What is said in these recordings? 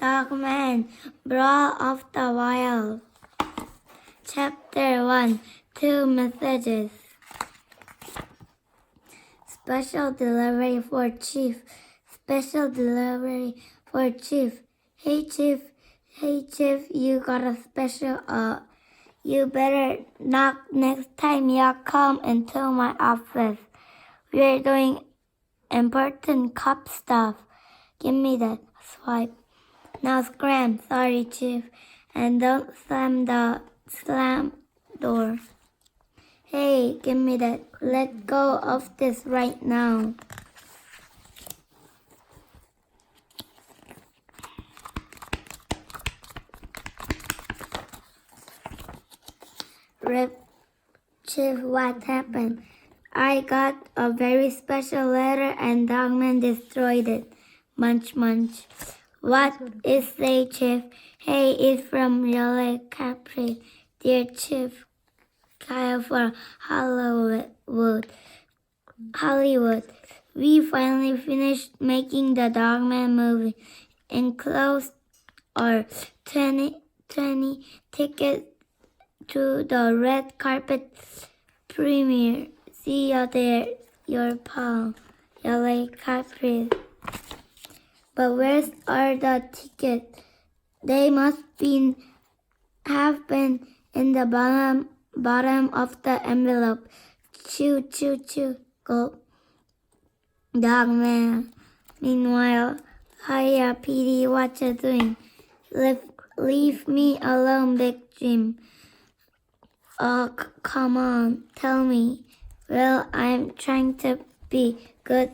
Dogman, Brawl of the Wild. Chapter 1, 2 Messages. Special delivery for Chief. Special delivery for Chief. Hey Chief, you got a special, you better knock next time you come into my office. We're doing important cop stuff. Give me that swipe. Now scram. Sorry, Chief. And don't slam the door. Hey, give me that. Let go of this right now. Rip, Chief, what happened? I got a very special letter and Dogman destroyed it. Munch, munch. What is it, Chief? Hey, it's from Yellow Capri. Dear Chief, Kyle for Hollywood. We finally finished making the Dogman movie. Enclosed are 20 tickets to the red carpet premiere. See you there, your pal, Yellow Capri. But where are the tickets? They must have been in the bottom of the envelope. Chew, chew, chew. Gulp. Dogman. Meanwhile, hiya, PD, what you doing? Leave me alone, Big Jim. Oh, come on, tell me. Well, I'm trying to be good,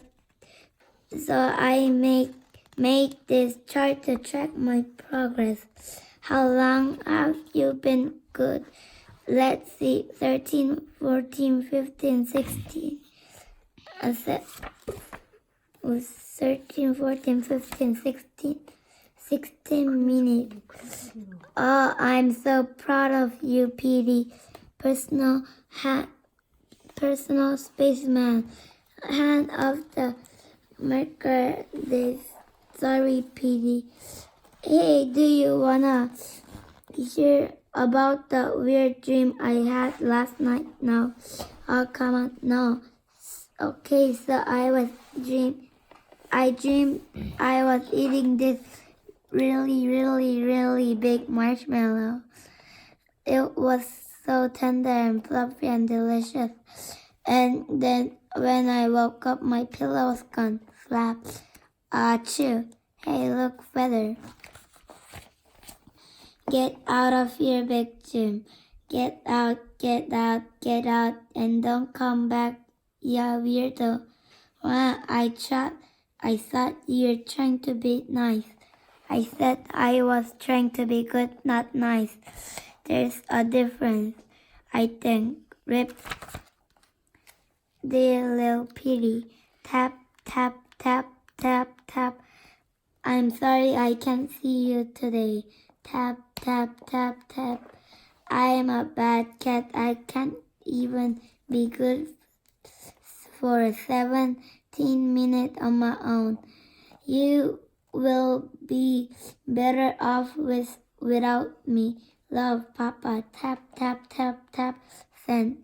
so I made this chart to track my progress. How long have you been good? Let's see, 13, 14, 15, 16. I said, was 13, 14, 15, 16. 16 minutes. Oh, I'm so proud of you, PD. Personal spaceman. Hand of the marker this. Sorry, PD. Hey, do you wanna hear about the weird dream I had last night? No. Oh, come on. No. Okay, so I dreamed I was eating this really big marshmallow. It was so tender and fluffy and delicious. And then when I woke up, my pillow was gone. Flap. Achoo. Hey, look, feather. Get out of here, Big Jim. Get out, and don't come back, ya weirdo. Well, I thought you were trying to be nice. I said I was trying to be good, not nice. There's a difference, I think. Rip. Dear little Petey. Tap, tap, tap, tap, tap. I'm sorry I can't see you today. Tap, tap, tap, tap. I am a bad cat. I can't even be good for 17 minutes on my own. You will be better off without me. Love, Papa. Tap, tap, tap, tap. Send.